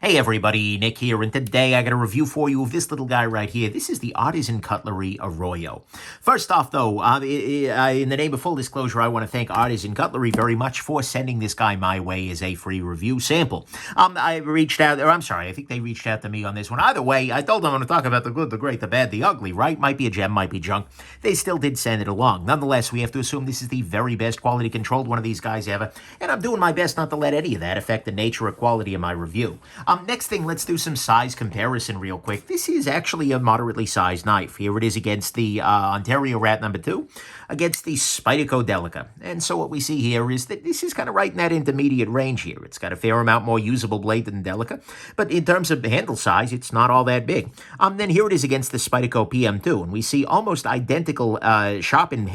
Hey everybody, Nick here, and today I got a review for you of this little guy right here. This is the Artisan Cutlery Arroyo. First off though, in the name of full disclosure, I want to thank Artisan Cutlery very much for sending this guy my way as a free review sample. I think they reached out to me on this one. Either way, I told them I want to talk about the good, the great, the bad, the ugly, right? Might be a gem, might be junk. They still did send it along. Nonetheless, we have to assume this is the very best quality controlled one of these guys ever, and I'm doing my best not to let any of that affect the nature or quality of my review. Next thing, let's do some size comparison real quick. This is actually a moderately sized knife. Here it is against the Ontario Rat number 2, against the Spyderco Delica. And so what we see here is that this is kind of right in that intermediate range here. It's got a fair amount more usable blade than Delica, but in terms of handle size, it's not all that big. Then here it is against the Spyderco PM2, and we see almost identical sharpened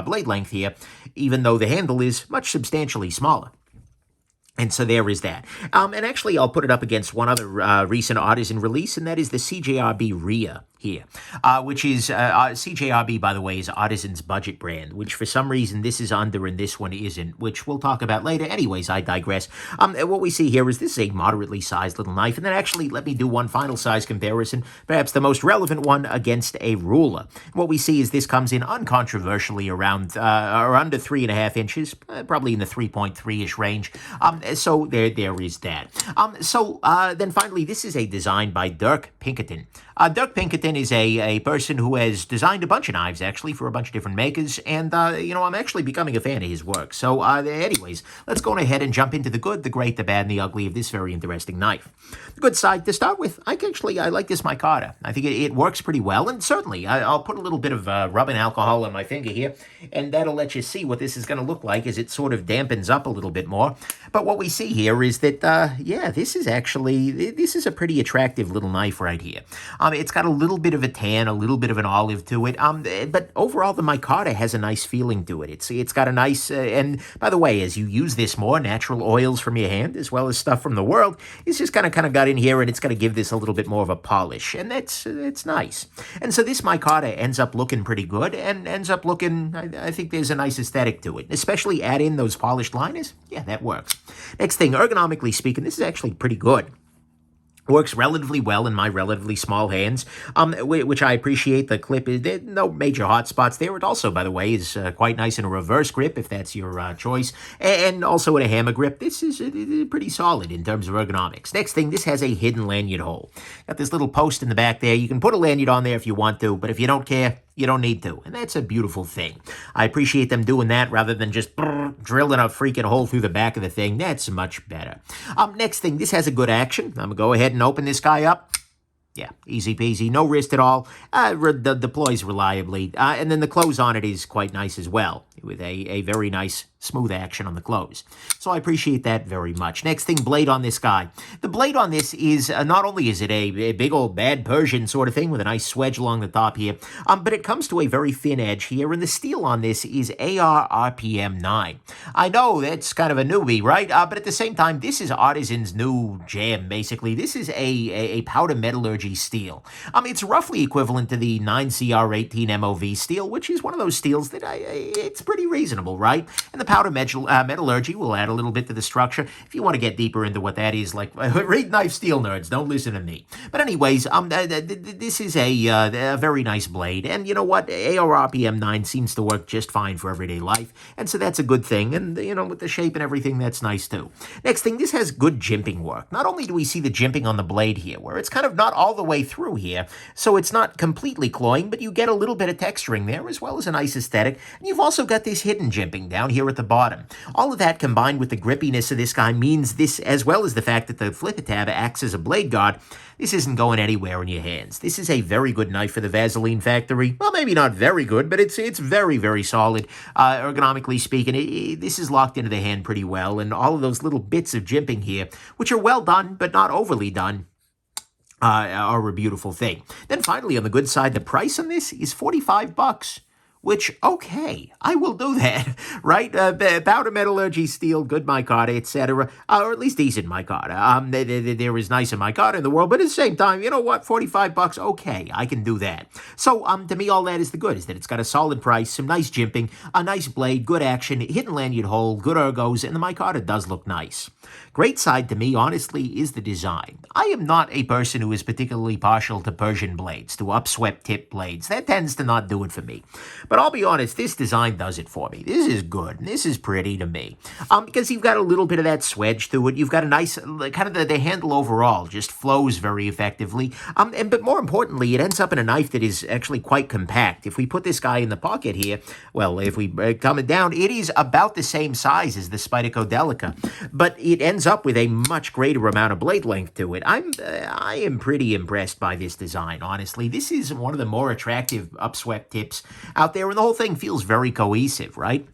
blade length here, even though the handle is much substantially smaller. And so there is that. And actually, I'll put it up against one other recent Artisan release, and that is the CJRB Rhea here, which is, CJRB, by the way, is Artisan's budget brand, which for some reason this is under and this one isn't, which we'll talk about later. Anyways, I digress. What we see here is this is a moderately sized little knife, and then actually let me do one final size comparison, perhaps the most relevant one, against a ruler. What we see is this comes in uncontroversially around or under 3.5 inches, probably in the 3.3-ish range. So there is that. Then finally, this is a design by Dirk Pinkerton. Dirk Pinkerton is a person who has designed a bunch of knives, actually, for a bunch of different makers, and, I'm actually becoming a fan of his work. So, anyways, let's go ahead and jump into the good, the great, the bad, and the ugly of this very interesting knife. The good side, to start with, I like this micarta. I think it works pretty well, and certainly, I'll put a little bit of rubbing alcohol on my finger here, and that'll let you see what this is going to look like as it sort of dampens up a little bit more. But what we see here is that, this is a pretty attractive little knife right here. It's got a little bit of a tan, a little bit of an olive to it, but overall the micarta has a nice feeling to it. It's got a nice, and by the way, as you use this more, natural oils from your hand, as well as stuff from the world, it's just kind of got in here, and it's going to give this a little bit more of a polish, and it's nice. And so this micarta ends up looking pretty good, and ends up looking, I think there's a nice aesthetic to it. Especially add in those polished liners, yeah, that works. Next thing, ergonomically speaking, this is actually pretty good. Works relatively well in my relatively small hands, which I appreciate. The clip is there, no major hot spots there. It also, by the way, is quite nice in a reverse grip, if that's your choice, and also in a hammer grip. This is pretty solid in terms of ergonomics. Next thing, this has a hidden lanyard hole. Got this little post in the back there. You can put a lanyard on there if you want to, but if you don't care, you don't need to, and that's a beautiful thing. I appreciate them doing that rather than just drilling a freaking hole through the back of the thing. That's much better. Next thing, this has a good action. I'm going to go ahead and open this guy up. Yeah, easy peasy, no wrist at all. Deploys reliably, and then the close on it is quite nice as well, with a very nice smooth action on the close. So I appreciate that very much. Next thing, blade on this guy. The blade on this is, not only is it a big old bad Persian sort of thing with a nice swedge along the top here, but it comes to a very thin edge here, and the steel on this is AR RPM 9. I know that's kind of a newbie, right? But at the same time, this is Artisan's new jam, basically. This is a powder metallurgy steel. It's roughly equivalent to the 9CR18 MOV steel, which is one of those steels that it's pretty reasonable, right? And the powder metallurgy will add a little bit to the structure. If you want to get deeper into what that is, like, read Knife Steel Nerds, don't listen to me. But anyways, this is a very nice blade, and you know what? AR RPM 9 seems to work just fine for everyday life, and so that's a good thing, and with the shape and everything, that's nice too. Next thing, this has good jimping work. Not only do we see the jimping on the blade here, where it's kind of not all the way through here, so it's not completely cloying, but you get a little bit of texturing there, as well as a nice aesthetic, and you've also got this hidden jimping down here at the bottom. All of that combined with the grippiness of this guy means this, as well as the fact that the flipper tab acts as a blade guard, this isn't going anywhere in your hands. This is a very good knife for the Vaseline factory. Well, maybe not very good, but it's very, very solid. Ergonomically speaking, this is locked into the hand pretty well, and all of those little bits of jimping here, which are well done, but not overly done, are a beautiful thing. Then finally, on the good side, the price on this is $45. which, okay, I will do that, right? Powder metallurgy, steel, good micarta, etc., or at least decent micarta. There is nicer micarta in the world, but at the same time, you know what, $45, okay, I can do that. So, to me, all that is the good, is that it's got a solid price, some nice jimping, a nice blade, good action, hidden lanyard hole, good ergos, and the micarta does look nice. Great side to me, honestly, is the design. I am not a person who is particularly partial to Persian blades, to upswept tip blades. That tends to not do it for me. But I'll be honest, this design does it for me. This is good. This is pretty to me. Because you've got a little bit of that swedge to it. You've got a nice, kind of the handle overall just flows very effectively. But more importantly, it ends up in a knife that is actually quite compact. If we put this guy in the pocket here, well, if we come it down, it is about the same size as the Spyderco Delica. But it ends up with a much greater amount of blade length to it. I am pretty impressed by this design, honestly. This is one of the more attractive upswept tips out there, and the whole thing feels very cohesive, right?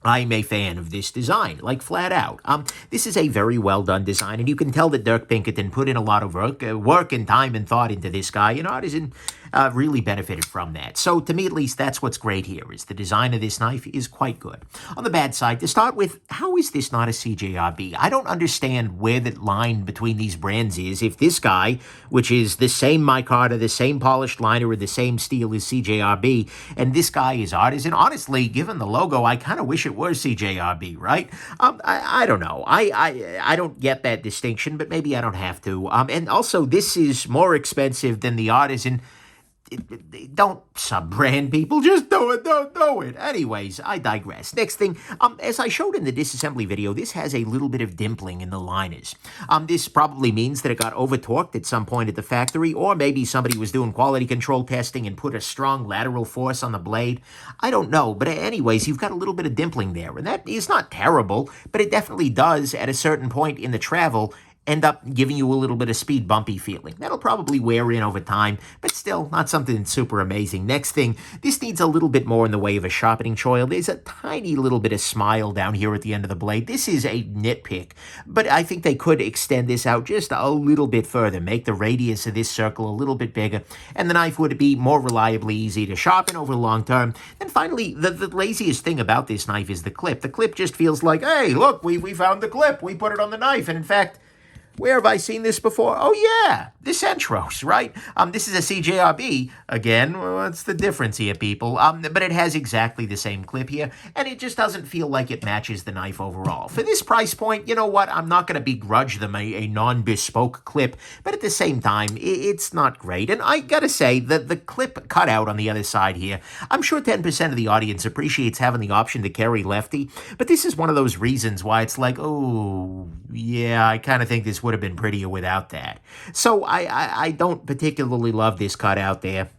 I'm a fan of this design, like flat out. This is a very well done design, and you can tell that Dirk Pinkerton put in a lot of work and time and thought into this guy, and Artisan really benefited from that. So to me, at least, that's what's great here, is the design of this knife is quite good. On the bad side, to start with, how is this not a CJRB? I don't understand where the line between these brands is. If this guy, which is the same micarta, the same polished liner, or the same steel as CJRB, and this guy is Artisan, honestly, given the logo, I kind of wish it were CJRB, right? I don't know. I don't get that distinction, but maybe I don't have to. And also, this is more expensive than the Artisan. Don't sub-brand people, just do it, don't do it. Anyways, I digress. Next thing, as I showed in the disassembly video, this has a little bit of dimpling in the liners. This probably means that it got over-torqued at some point at the factory, or maybe somebody was doing quality control testing and put a strong lateral force on the blade. I don't know, but anyways, you've got a little bit of dimpling there, and that is not terrible, but it definitely does, at a certain point in the travel, end up giving you a little bit of speed bumpy feeling. That'll probably wear in over time, but still not something super amazing. Next thing, this needs a little bit more in the way of a sharpening choil. There's a tiny little bit of smile down here at the end of the blade. This is a nitpick, but I think they could extend this out just a little bit further, make the radius of this circle a little bit bigger, and the knife would be more reliably easy to sharpen over the long term. And finally, the laziest thing about this knife is the clip. The clip just feels like, hey, look, we found the clip. We put it on the knife, and in fact, where have I seen this before? Oh, yeah, the Centros, right? This is a CJRB. Again, what's the difference here, people? But it has exactly the same clip here, and it just doesn't feel like it matches the knife overall. For this price point, you know what? I'm not going to begrudge them a non-bespoke clip, but at the same time, it's not great. And I got to say that the clip cutout on the other side here, I'm sure 10% of the audience appreciates having the option to carry lefty, but this is one of those reasons why it's like, oh, yeah, I kind of think this would have been prettier without that. So I don't particularly love this cutout there.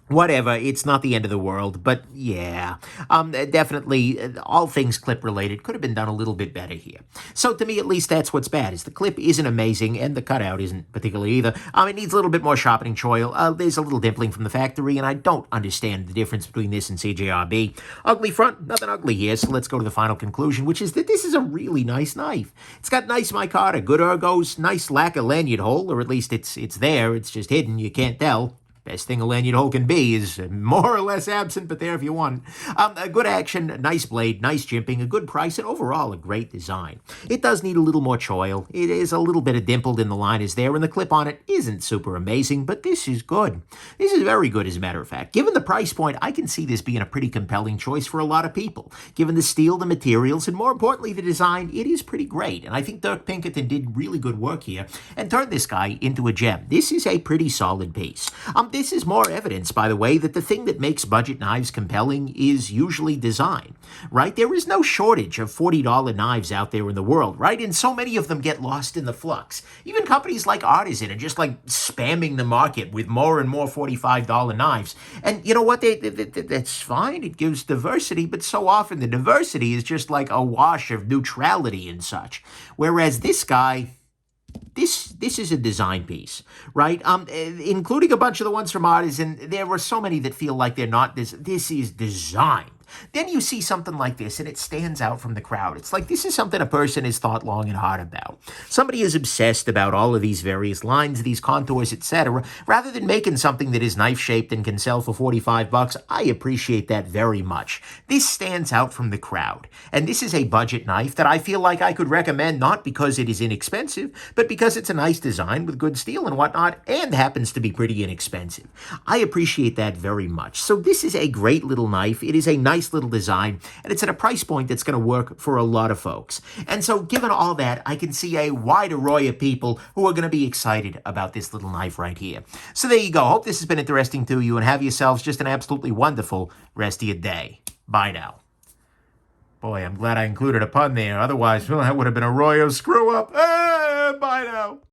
Whatever, it's not the end of the world, but yeah, definitely, all things clip-related could have been done a little bit better here. So to me, at least, that's what's bad, is the clip isn't amazing, and the cutout isn't particularly either. It needs a little bit more sharpening choil. There's a little dimpling from the factory, and I don't understand the difference between this and CJRB. Ugly front, nothing ugly here, so let's go to the final conclusion, which is that this is a really nice knife. It's got nice micarta, good ergos, nice lack of lanyard hole, or at least it's there, it's just hidden, you can't tell. Best thing a lanyard hole can be is more or less absent, but there if you want. A good action, a nice blade, nice jimping, a good price, and overall a great design. It does need a little more choil. It is a little bit of dimpled in the liners there, and the clip on it isn't super amazing, but this is good. This is very good, as a matter of fact. Given the price point, I can see this being a pretty compelling choice for a lot of people. Given the steel, the materials, and more importantly, the design, it is pretty great, and I think Dirk Pinkerton did really good work here and turned this guy into a gem. This is a pretty solid piece. This is more evidence, by the way, that the thing that makes budget knives compelling is usually design, right? There is no shortage of $40 knives out there in the world, right? And so many of them get lost in the flux. Even companies like Artisan are just like spamming the market with more and more $45 knives. And you know what? That's fine. It gives diversity, but so often the diversity is just like a wash of neutrality and such. Whereas this guy, This is a design piece, right? Including a bunch of the ones from Artisan. There were so many that feel like they're not. This is designed Then you see something like this, and it stands out from the crowd. It's like this is something a person has thought long and hard about. Somebody is obsessed about all of these various lines, these contours, etc. Rather than making something that is knife-shaped and can sell for 45 bucks, I appreciate that very much. This stands out from the crowd. And this is a budget knife that I feel like I could recommend not because it is inexpensive, but because it's a nice design with good steel and whatnot, and happens to be pretty inexpensive. I appreciate that very much. So this is a great little knife. It is a nice little design, and it's at a price point that's going to work for a lot of folks. And so given all that, I can see a wide array of people who are going to be excited about this little knife right here. So there you go. Hope this has been interesting to you, and have yourselves just an absolutely wonderful rest of your day. Bye now. Boy, I'm glad I included a pun there. Otherwise, well, that would have been a Arroyo screw-up. Bye now.